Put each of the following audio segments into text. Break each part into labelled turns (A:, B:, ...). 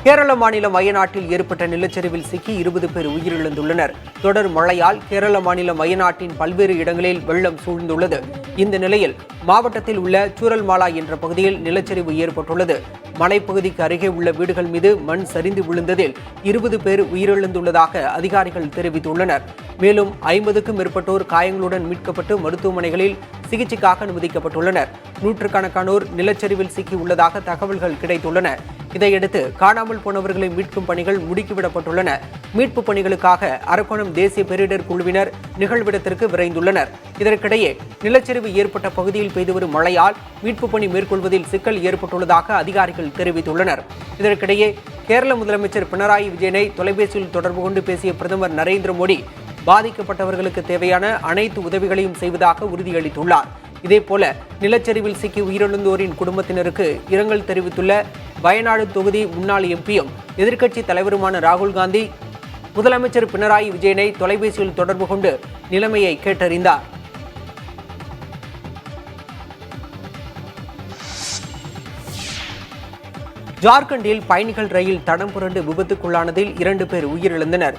A: கேரள மாநிலம் வயநாட்டில் ஏற்பட்ட நிலச்சரிவில் சிக்கி 20 பேர் உயிரிழந்துள்ளனர். தொடர் மழையால் கேரள மாநிலம் வயநாட்டின் பல்வேறு இடங்களில் வெள்ளம் சூழ்ந்துள்ளது. இந்த நிலையில் மாவட்டத்தில் உள்ள சூரல்மாலா என்ற பகுதியில் நிலச்சரிவு ஏற்பட்டுள்ளது. மலைப்பகுதிக்கு அருகே உள்ள வீடுகள் மீது மண் சரிந்து விழுந்ததில் 20 பேர் உயிரிழந்துள்ளதாக அதிகாரிகள் தெரிவித்துள்ளனர். மேலும் 50க்கும் மேற்பட்டோர் காயங்களுடன் மீட்கப்பட்டு மருத்துவமனைகளில் சிகிச்சைக்காக அனுமதிக்கப்பட்டுள்ளனர். நூற்றுக்கணக்கானோர் நிலச்சரிவில் சிக்கியுள்ளதாக தகவல்கள் கிடைத்துள்ளன. இதையடுத்து காணாமல் போனவர்களை மீட்கும் பணிகள் முடுக்கிவிடப்பட்டுள்ளன. மீட்பு பணிகளுக்காக அரக்கோணம் தேசிய பேரிடர் குழுவினர் நிகழ்விடத்திற்கு விரைந்துள்ளனர். இதற்கிடையே நிலச்சரிவு ஏற்பட்ட பகுதியில் பெய்து வரும் மழையால் மீட்பு பணி மேற்கொள்வதில் சிக்கல் ஏற்பட்டுள்ளதாக அதிகாரிகள் தெரிவித்துள்ளனர். இதற்கிடையே கேரள முதலமைச்சர் பினராயி விஜயனை தொலைபேசியில் தொடர்பு கொண்டு பேசிய பிரதமர் நரேந்திர மோடி பாதிக்கப்பட்டவர்களுக்கு தேவையான அனைத்து உதவிகளையும் செய்வதாக உறுதியளித்துள்ளார். இதேபோல நிலச்சரிவில் சிக்கி உயிரிழந்தோரின் குடும்பத்தினருக்கு இரங்கல் தெரிவித்துள்ள வயநாடு தொகுதி முன்னாள் எம்பியும் எதிர்க்கட்சி தலைவருமான ராகுல் காந்தி முதலமைச்சர் பினராயி விஜயனை தொலைபேசியில் தொடர்பு கொண்டு நிலைமையை கேட்டறிந்தார். ஜார்க்கண்டில் பயணிகள் ரயில் தடம் புரண்டு விபத்துக்குள்ளானதில் 2 பேர் உயிரிழந்தனர்.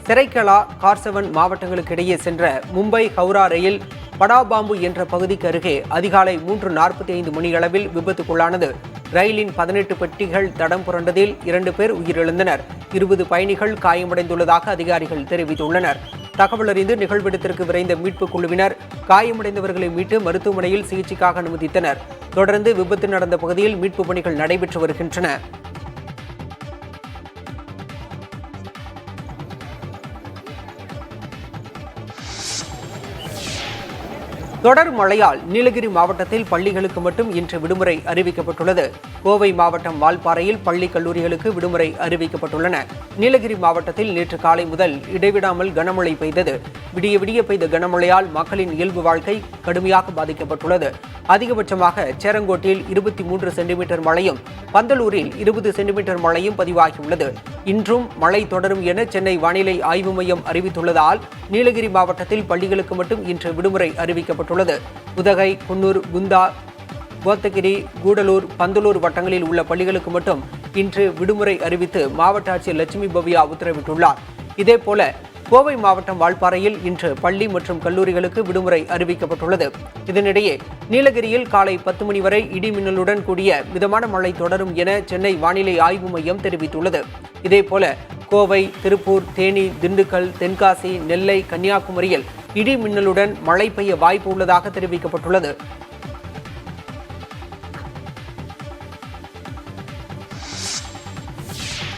A: செரைக்கலா கார்சவன் மாவட்டங்களுக்கு இடையே சென்ற மும்பை ஹவுரா ரயில் படாபாம்பு என்ற பகுதிக்கு அருகே அதிகாலை 3:45 மணியளவில் விபத்துக்குள்ளானது. ரயிலின் 18 பெட்டிகள் தடம் புரண்டதில் 2 பேர் உயிரிழந்தனர். 20 பயணிகள் காயமடைந்துள்ளதாக அதிகாரிகள் தெரிவித்துள்ளனர். தகவல் அறிந்து நிகழ்விடத்திற்கு விரைந்த மீட்புக் குழுவினர் காயமடைந்தவர்களை மீட்டு மருத்துவமனையில் சிகிச்சைக்காக அனுமதித்தனர். தொடர்ந்து விபத்து நடந்த பகுதியில் மீட்புப் பணிகள் நடைபெற்று வருகின்றன. தொடர் மழையால் நீலகிரி மாவட்டத்தில் பள்ளிகளுக்கு மட்டும் இன்று விடுமுறை அறிவிக்கப்பட்டுள்ளது. கோவை மாவட்டம் வால்பாறையில் பள்ளி கல்லூரிகளுக்கு விடுமுறை அறிவிக்கப்பட்டுள்ளன. நீலகிரி மாவட்டத்தில் நேற்று காலை முதல் இடைவிடாமல் கனமழை பெய்தது. விடிய விடிய பெய்த கனமழையால் மக்களின் இயல்பு வாழ்க்கை கடுமையாக பாதிக்கப்பட்டுள்ளது. அதிகபட்சமாக சேரங்கோட்டில் 23 சென்டிமீட்டர் மழையும் பந்தலூரில் 20 சென்டிமீட்டர் மழையும் பதிவாகியுள்ளது. இன்றும் மழை தொடரும் என சென்னை வானிலை ஆய்வு மையம் அறிவித்துள்ளதால் நீலகிரி மாவட்டத்தில் பள்ளிகளுக்கு மட்டும் இன்று விடுமுறை அறிவிக்கப்பட்டுள்ளது. உதகை, குன்னூர், குந்தா, கோத்தகிரி, கூடலூர், பந்தலூர் வட்டங்களில் உள்ள பள்ளிகளுக்கு மட்டும் இன்று விடுமுறை அறிவித்து மாவட்ட ஆட்சியர் லட்சுமி பவ்யா உத்தரவிட்டுள்ளார். இதேபோல கோவை மாவட்டம் வால்பாறையில் இன்று பள்ளி மற்றும் கல்லூரிகளுக்கு விடுமுறை அறிவிக்கப்பட்டுள்ளது. இதனிடையே நீலகிரியில் காலை 10 மணி வரை இடி மின்னலுடன் கூடிய மிதமான மழை தொடரும் என சென்னை வானிலை ஆய்வு மையம் தெரிவித்துள்ளது. இதேபோல கோவை, திருப்பூர், தேனி, திண்டுக்கல், தென்காசி, நெல்லை, கன்னியாகுமரியில் இடி மின்னலுடன் மழை பெய்ய வாய்ப்பு உள்ளதாக தெரிவிக்கப்பட்டுள்ளது.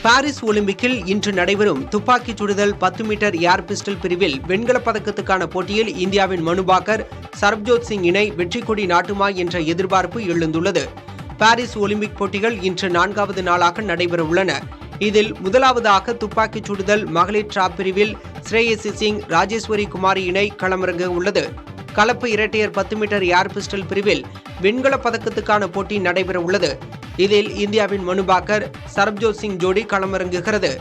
A: பாரிஸ் ஒலிம்பிக்கில் இன்று நடைபெறும் துப்பாக்கிச் சுடுதல் 10 மீட்டர் ஏர் பிஸ்டல் பிரிவில் வெண்கலப் பதக்கத்துக்கான போட்டியில் இந்தியாவின் மனுபாக்கர், சரப்ஜோத் சிங் இணை வெற்றி கொடி நாட்டுமா என்ற எதிர்பார்ப்பு எழுந்துள்ளது. பாரிஸ் ஒலிம்பிக் போட்டிகள் இன்று 4வது நாளாக நடைபெறவுள்ளன. இதில் முதலாவதாக துப்பாக்கிச் சுடுதல் மகளிர் டிராப் பிரிவில் ஸ்ரேயசி சிங், ராஜேஸ்வரி குமாரி இணை களமிறங்க உள்ளது. கலப்பு இரட்டையர் 10 மீட்டர் ஏர் பிஸ்டல் பிரிவில் வெண்கலப் பதக்கத்துக்கான போட்டி நடைபெற உள்ளது. இதில் இந்தியாவின் மனுபாக்கர், சரப்ஜோத் சிங் ஜோடி களமிறங்குகிறது.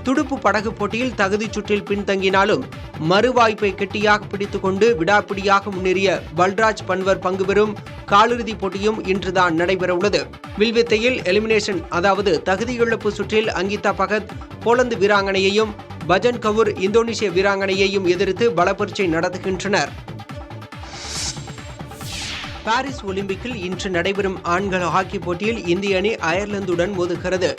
A: துடுப்பு படகு போட்டியில் தகுதிச் சுற்றில் பின்தங்கினாலும் மறுவாய்ப்பை கெட்டியாக பிடித்துக் கொண்டு விடாப்பிடியாக முன்னேறிய பல்ராஜ் பன்வர் பங்கு பெறும் காலிறுதிப் போட்டியும் இன்றுதான் நடைபெறவுள்ளது. வில்வித்தையில் எலிமினேஷன் அதாவது தகுதியிழப்பு சுற்றில் அங்கிதா பகத் போலந்து வீராங்கனையையும் பஜன் கவுர் இந்தோனேஷிய வீராங்கனையையும் எதிர்த்து பலப்பரீட்சை நடத்துகின்றனர். பாரிஸ் ஒலிம்பிக்கில் இன்று நடைபெறும் ஆண்கள் ஹாக்கி போட்டியில் இந்திய அணி அயர்லாந்துடன் மோதுகிறது.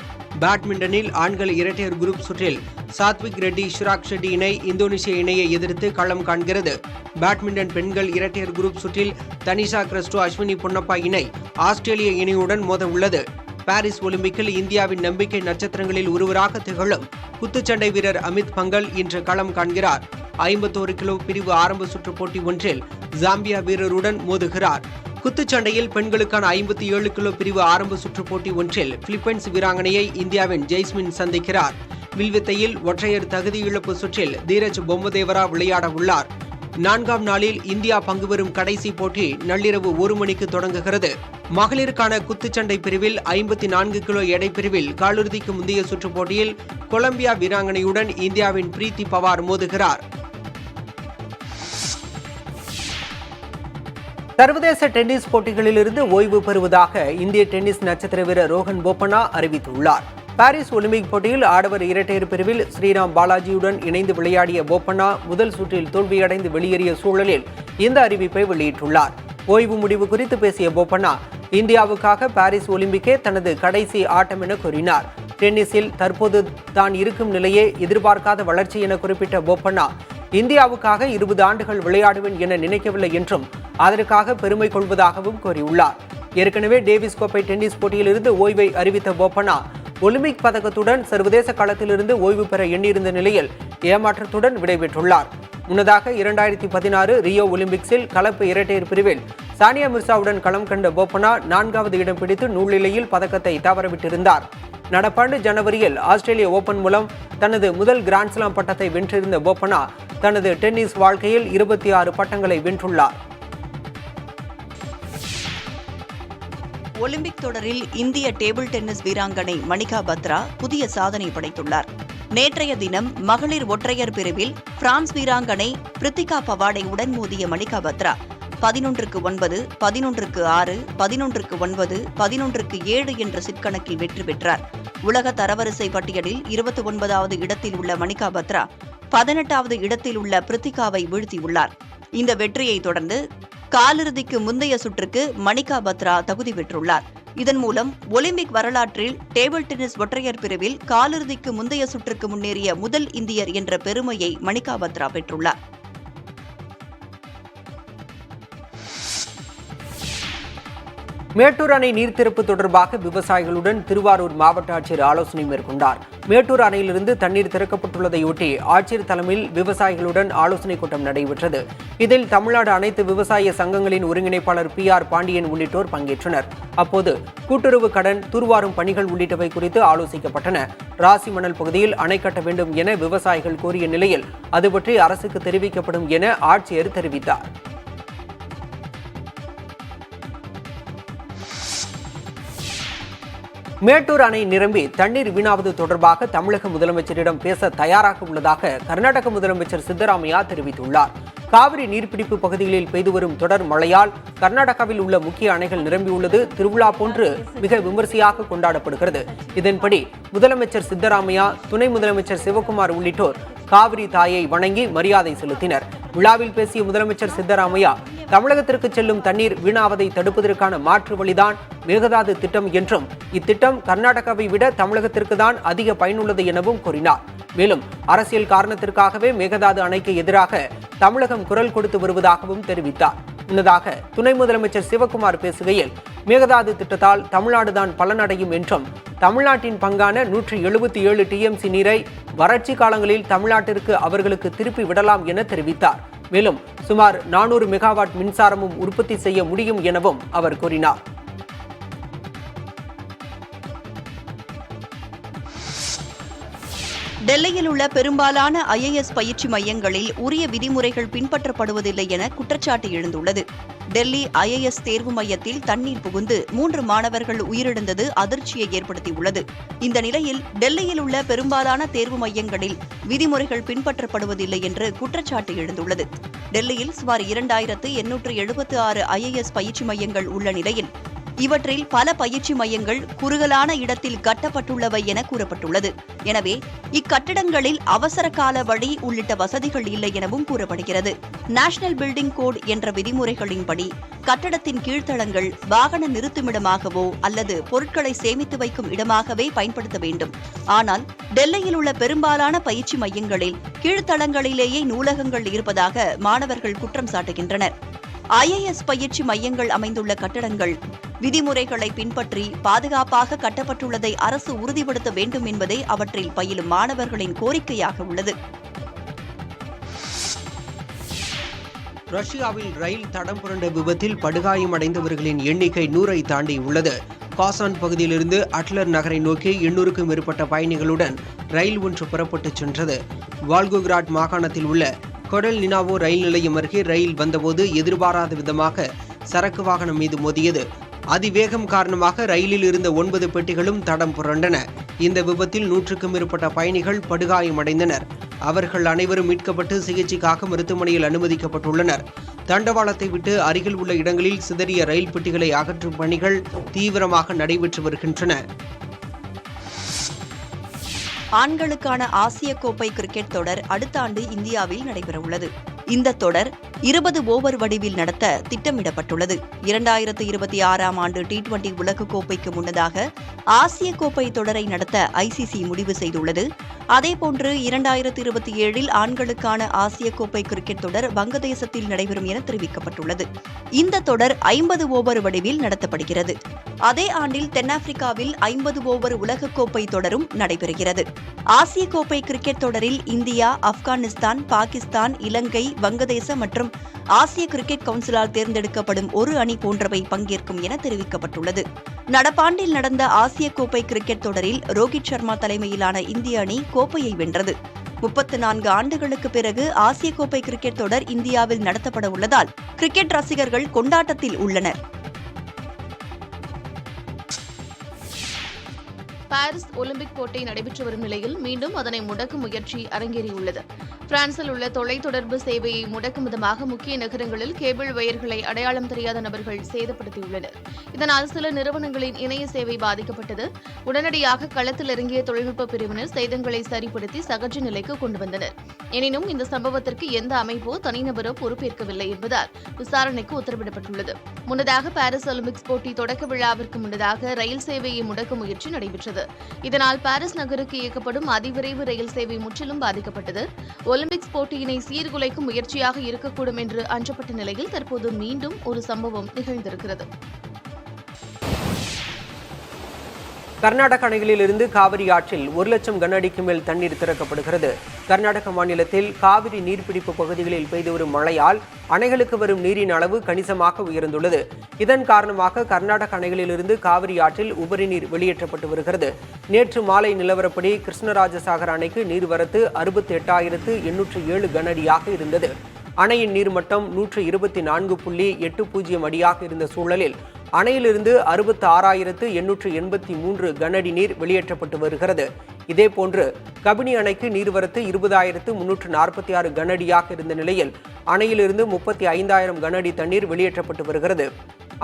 A: பேட்மிண்டனில் ஆண்கள் இரட்டையர் குரூப் சுற்றில் சாத்விக் ரெட்டி, ஷிராக் ஷெட்டி இணை இந்தோனேஷிய இணையை எதிர்த்து களம் காண்கிறது. பேட்மிண்டன் பெண்கள் இரட்டையர் குரூப் சுற்றில் தனிஷா கிறிஸ்டோ, அஸ்வினி பொன்னப்பா இணை ஆஸ்திரேலிய இணையுடன் மோத உள்ளது. பாரிஸ் ஒலிம்பிக்கில் இந்தியாவின் நம்பிக்கை நட்சத்திரங்களில் ஒருவராக திகழும் குத்துச்சண்டை வீரர் அமித் பங்கல் இன்று களம் காண்கிறார். 51 கிலோ பிரிவு ஆரம்ப சுற்று போட்டி ஒன்றில் ஜாம்பியா வீரருடன் மோதுகிறார். குத்துச்சண்டையில் பெண்களுக்கான 57 கிலோ பிரிவு ஆரம்ப சுற்று போட்டி ஒன்றில் பிலிப்பைன்ஸ் வீராங்கனையை இந்தியாவின் ஜெய்ஸ்மின் சந்திக்கிறார். வில்வித்தையில் ஒற்றையர் தகுதி இழப்பு சுற்றில் தீரஜ் பொம்மதேவரா விளையாட உள்ளார். 4ஆம் நாளில் இந்தியா பங்கு பெறும் கடைசி போட்டி நள்ளிரவு 1 மணிக்கு தொடங்குகிறது. மகளிருக்கான குத்துச்சண்டை பிரிவில் 54 கிலோ எடை பிரிவில் காலிறுதிக்கு முந்தைய சுற்று போட்டியில் கொலம்பியா வீராங்கனையுடன் இந்தியாவின் பிரீத்தி பவார் மோதுகிறார். சர்வதேச டென்னிஸ் போட்டிகளிலிருந்து ஓய்வு பெறுவதாக இந்திய டென்னிஸ் நட்சத்திர வீரர் ரோஹன் போபண்ணா அறிவித்துள்ளார். பாரிஸ் ஒலிம்பிக் போட்டியில் ஆடவர் இரட்டையர் பிரிவில் ஸ்ரீராம் பாலாஜியுடன் இணைந்து விளையாடிய போப்பண்ணா முதல் சுற்றில் தோல்வியடைந்து வெளியேறிய சூழலில் இந்த அறிவிப்பை வெளியிட்டுள்ளார். ஓய்வு முடிவு குறித்து பேசிய போப்பண்ணா, இந்தியாவுக்காக பாரிஸ் ஒலிம்பிக்கே தனது கடைசி ஆட்டம் என கூறினார். டென்னிஸில் தற்போது தான் இருக்கும் நிலையே எதிர்பார்க்காத வளர்ச்சி என குறிப்பிட்ட போப்பண்ணா, இந்தியாவுக்காக 20 ஆண்டுகள் விளையாடுவேன் என நினைக்கவில்லை என்றும் அதற்காக பெருமை கொள்வதாகவும் கூறியுள்ளார். ஏற்கனவே டேவிஸ் கோப்பை டென்னிஸ் போட்டியிலிருந்து ஓய்வை அறிவித்த போப்பண்ணா, ஒலிம்பிக் பதக்கத்துடன் சர்வதேச களத்திலிருந்து ஓய்வு பெற எண்ணியிருந்த நிலையில் ஏமாற்றத்துடன் விடைபெற்றுள்ளார். முன்னதாக 2016 ரியோ ஒலிம்பிக்ஸில் கலப்பு இரட்டையர் பிரிவில் சானியா மிர்சாவுடன் களம் கண்ட போப்பண்ணா 4வது இடம் பிடித்து நூலிழையில் பதக்கத்தை தவறவிட்டிருந்தார். நடப்பாண்டு ஜனவரியில் ஆஸ்திரேலிய ஓபன் மூலம் தனது முதல் கிராண்ட்ஸ்லாம் பட்டத்தை வென்றிருந்த போப்பண்ணா தனது டென்னிஸ் வாழ்க்கையில் 26 பட்டங்களை வென்றுள்ளார்.
B: ஒலிம்பிக் தொடரில் இந்திய டேபிள் டென்னிஸ் வீராங்கனை மணிகா பத்ரா புதிய சாதனை படைத்துள்ளார். நேற்றைய தினம் மகளிர் ஒற்றையர் பிரிவில் பிரான்ஸ் வீராங்கனை பிரித்திகா பவாடை உடன் மோதிய மணிகா பத்ரா 11-9, 11-6, 11-9, 11-7 என்ற செட் கணக்கில் வெற்றி பெற்றார். உலக தரவரிசை பட்டியலில் 29வது இடத்தில் உள்ள மணிகா பத்ரா 18வது இடத்தில் உள்ள பிரித்திகாவை வீழ்த்தியுள்ளார். இந்த வெற்றியை தொடர்ந்து காலிறுதிக்கு முந்தைய சுற்றுக்கு மணிகா பத்ரா தகுதி பெற்றுள்ளார். இதன் மூலம் ஒலிம்பிக் வரலாற்றில் டேபிள் டென்னிஸ் ஒற்றையர் பிரிவில் காலிறுதிக்கு முந்தைய சுற்றுக்கு முன்னேறிய முதல் இந்தியர் என்ற பெருமையை மணிகா பத்ரா பெற்றுள்ளார்.
A: மேட்டூர் அணை நீர்த்திறப்பு தொடர்பாக விவசாயிகளுடன் திருவாரூர் மாவட்ட ஆட்சியர் ஆலோசனை மேற்கொண்டார். மேட்டூர் அணையிலிருந்து தண்ணீர் திறக்கப்பட்டுள்ளதையொட்டி ஆட்சியர் தலைமையில் விவசாயிகளுடன் ஆலோசனைக் கூட்டம் நடைபெற்றது. இதில் தமிழ்நாடு அனைத்து விவசாய சங்கங்களின் ஒருங்கிணைப்பாளர் PR பாண்டியன் உள்ளிட்டோர் பங்கேற்றனர். அப்போது கூட்டுறவு கடன், தூர்வாரும் பணிகள் உள்ளிட்டவை குறித்து ஆலோசிக்கப்பட்டன. ராசி மணல் பகுதியில் அணை கட்ட வேண்டும் என விவசாயிகள் கோரிய நிலையில் அது பற்றி அரசுக்கு தெரிவிக்கப்படும் என ஆட்சியர் தெரிவித்தார். மேட்டூர் அணை நிரம்பி தண்ணீர் வீணாவது தொடர்பாக தமிழக முதலமைச்சரிடம் பேச தயாராக உள்ளதாக கர்நாடக முதலமைச்சர் சித்தராமையா தெரிவித்துள்ளார். காவிரி நீர்பிடிப்பு பகுதிகளில் பெய்து வரும் தொடர் மழையால் கர்நாடகாவில் உள்ள முக்கிய அணைகள் நிரம்பியுள்ளது திருவிழா போன்று மிக விமரிசையாக கொண்டாடப்படுகிறது. இதன்படி முதலமைச்சர் சித்தராமையா, துணை முதலமைச்சர் சிவக்குமார் உள்ளிட்டோர் காவிரி தாயை வணங்கி மரியாதை செலுத்தினர். விழாவில் பேசிய முதலமைச்சர் சித்தராமையா, தமிழகத்திற்கு செல்லும் தண்ணீர் வீணாவதை தடுப்பதற்கான மாற்று வழிதான் மேகதாது திட்டம் என்றும் இத்திட்டம் கர்நாடகாவை விட தமிழகத்திற்கு தான் அதிக பயனுள்ளது எனவும் கூறினார். மேலும் அரசியல் காரணத்திற்காகவே மேகதாது அணைக்கு எதிராக தமிழகம் குரல் கொடுத்து வருவதாகவும் தெரிவித்தார். முன்னதாக துணை முதலமைச்சர் சிவக்குமார் பேசுகையில், மேகதாது திட்டத்தால் தமிழ்நாடுதான் பலனடையும் என்றும் தமிழ்நாட்டின் பங்கான 177 TMC நீரை வறட்சி காலங்களில் தமிழ்நாட்டிற்கு அவர்களுக்கு திருப்பி விடலாம் என தெரிவித்தார். மேலும் சுமார் 400 மெகாவாட் மின்சாரமும் உற்பத்தி செய்ய முடியும் எனவும் அவர் கூறினார்.
B: டெல்லியில் உள்ள பெரும்பாலான IAS பயிற்சி மையங்களில் உரிய விதிமுறைகள் பின்பற்றப்படுவதில்லை என குற்றச்சாட்டு எழுந்துள்ளது. டெல்லி IAS தேர்வு மையத்தில் தண்ணீர் புகுந்து 3 மாணவர்கள் உயிரிழந்தது அதிர்ச்சியை ஏற்படுத்தியுள்ளது. இந்த நிலையில் டெல்லியில் உள்ள பெரும்பாலான தேர்வு மையங்களில் விதிமுறைகள் பின்பற்றப்படுவதில்லை என்று குற்றச்சாட்டு எழுந்துள்ளது. டெல்லியில் சுமார் 2876 IAS பயிற்சி மையங்கள் உள்ள நிலையில் இவற்றில் பல பயிற்சி மையங்கள் குறுகலான இடத்தில் கட்டப்பட்டுள்ளவை என கூறப்பட்டுள்ளது. எனவே இக்கட்டிடங்களில் அவசர கால வழி உள்ளிட்ட வசதிகள் இல்லை எனவும் கூறப்படுகிறது. நேஷனல் பில்டிங் கோட் என்ற விதிமுறைகளின்படி கட்டடத்தின் கீழ்த்தளங்கள் வாகன நிறுத்துமிடமாகவோ அல்லது பொருட்களை சேமித்து வைக்கும் இடமாகவே பயன்படுத்த வேண்டும். ஆனால் டெல்லியில் உள்ள பெரும்பாலான பயிற்சி மையங்களில் கீழ்த்தளங்களிலேயே நூலகங்கள் இருப்பதாக மாணவர்கள் குற்றம் சாட்டுகின்றனர். IAS பயிற்சி மையங்கள் அமைந்துள்ள கட்டடங்கள் விதிமுறைகளை பின்பற்றி பாதுகாப்பாக கட்டப்பட்டுள்ளதை அரசு உறுதிப்படுத்த வேண்டும் என்பதே அவற்றில் பயிலும் மாணவர்களின் கோரிக்கையாக உள்ளது.
A: ரஷ்யாவில் ரயில் தடம் புரண்ட விபத்தில் படுகாயமடைந்தவர்களின் எண்ணிக்கை 100ஐ தாண்டியுள்ளது. காசான் பகுதியிலிருந்து அட்லர் நகரை நோக்கி 800க்கும் மேற்பட்ட பயணிகளுடன் ரயில் ஒன்று புறப்பட்டுச் சென்றது. வால்கோகிராட் மாகாணத்தில் உள்ள கொடல் நினாவோ ரயில் நிலையம் அருகே ரயில் வந்தபோது எதிர்பாராத விதமாக சரக்கு வாகனம் மீது மோதியது. அதிவேகம் காரணமாக ரயிலில் இருந்த 9 பெட்டிகளும் தடம் புரண்டன. இந்த விபத்தில் 100க்கும் மேற்பட்ட பயணிகள் படுகாயமடைந்தனர். அவர்கள் அனைவரும் மீட்கப்பட்டு சிகிச்சைக்காக மருத்துவமனையில் அனுமதிக்கப்பட்டுள்ளனர். தண்டவாளத்தை விட்டு அருகில் உள்ள இடங்களில் சிதறிய ரயில் பெட்டிகளை அகற்றும் பணிகள் தீவிரமாக நடைபெற்று வருகின்றன.
B: ஆண்களுக்கான ஆசிய கோப்பை கிரிக்கெட் தொடர் அடுத்த ஆண்டு இந்தியாவில் நடைபெறவுள்ளது. இந்த தொடர் 20 ஓவர் வடிவில் நடத்த திட்டமிடப்பட்டுள்ளது. 2026ஆம் ஆண்டு T20 உலகக்கோப்பைக்கு முன்னதாக ஆசிய கோப்பை தொடரை நடத்த ICC முடிவு செய்துள்ளது. அதேபோன்று 2027இல் ஆண்களுக்கான ஆசிய கோப்பை கிரிக்கெட் தொடர் வங்கதேசத்தில் நடைபெறும் என தெரிவிக்கப்பட்டுள்ளது. இந்த தொடர் 50 ஓவர் வடிவில் நடத்தப்படுகிறது. அதே ஆண்டில் தென்னாப்பிரிக்காவில் 50 ஓவர் உலகக்கோப்பை தொடரும் நடைபெறுகிறது. ஆசிய கோப்பை கிரிக்கெட் தொடரில் இந்தியா, ஆப்கானிஸ்தான், பாகிஸ்தான், இலங்கை, வங்கதேசம் மற்றும் ஆசிய கிரிக்கெட் கவுன்சிலால் தேர்ந்தெடுக்கப்படும் ஒரு அணி போன்றவை பங்கேற்கும் என தெரிவிக்கப்பட்டுள்ளது. நடப்பாண்டில் நடந்த ஆசிய கோப்பை கிரிக்கெட் தொடரில் ரோஹித் சர்மா தலைமையிலான இந்திய அணி கோப்பையை வென்றது. 34 ஆண்டுகளுக்கு பிறகு ஆசிய கோப்பை கிரிக்கெட் தொடர் இந்தியாவில் நடத்தப்பட உள்ளதால் கிரிக்கெட் ரசிகர்கள் கொண்டாட்டத்தில் உள்ளனர்.
C: பாரிஸ் ஒலிம்பிக் போட்டி நடைபெற்று வரும் நிலையில் மீண்டும் அதனை முடக்கும் முயற்சி அரங்கேறியுள்ளது. பிரான்சில் உள்ள தொலைத்தொடர்பு சேவையை முடக்கும் விதமாக முக்கிய நகரங்களில் கேபிள் வயர்களை அடையாளம் தெரியாத நபர்கள் சேதப்படுத்தியுள்ளனர். இதனால் சில நிறுவனங்களின் இணைய சேவை பாதிக்கப்பட்டது. உடனடியாக களத்தில் இறங்கிய தொழில்நுட்ப பிரிவினர் சேதங்களை சரிப்படுத்தி சகஜ நிலைக்கு கொண்டு வந்தனர். எனினும் இந்த சம்பவத்திற்கு எந்த அமைப்போ தனிநபரோ பொறுப்பேற்கவில்லை என்பதால் விசாரணைக்கு உத்தரவிடப்பட்டுள்ளது. முன்னதாக பாரிஸ் ஒலிம்பிக்ஸ் போட்டி தொடக்க விழாவிற்கு முன்னதாக ரயில் சேவையை முடக்கும் முயற்சி நடைபெற்றது. இதனால் பாரிஸ் நகருக்கு இயக்கப்படும் அதிவிரைவு ரயில் சேவை முற்றிலும் பாதிக்கப்பட்டது. ஒலிம்பிக்ஸ் போட்டியினை சீர்குலைக்கும் முயற்சியாக இருக்கக்கூடும் என்று அஞ்சப்பட்ட நிலையில் தற்போது மீண்டும் ஒரு சம்பவம் நிகழ்ந்திருக்கிறது.
A: கர்நாடக அணைகளில் இருந்து காவிரி ஆற்றில் 1 லட்சம் கன அடிக்கு மேல் தண்ணீர் திறக்கப்படுகிறது. கர்நாடக மாநிலத்தில் காவிரி நீர்பிடிப்பு பகுதிகளில் பெய்து வரும் மழையால் அணைகளுக்கு வரும் நீரின் அளவு கணிசமாக உயர்ந்துள்ளது. இதன் காரணமாக கர்நாடக அணைகளிலிருந்து காவிரி ஆற்றில் உபரி நீர் வெளியேற்றப்பட்டு வருகிறது. நேற்று மாலை நிலவரப்படி கிருஷ்ணராஜசாகர் அணைக்கு நீர்வரத்து 68,807 கன அடியாக இருந்தது. அணையின் நீர்மட்டம் 124.80 அடியாக இருந்த சூழலில் அணையிலிருந்து 66,883 கன அடி நீர் வெளியேற்றப்பட்டு வருகிறது. இதேபோன்று கபினி அணைக்கு நீர்வரத்து 20,346 கன அடியாக இருந்த நிலையில் அணையிலிருந்து 35,000 கன அடி தண்ணீர் வெளியேற்றப்பட்டு வருகிறது.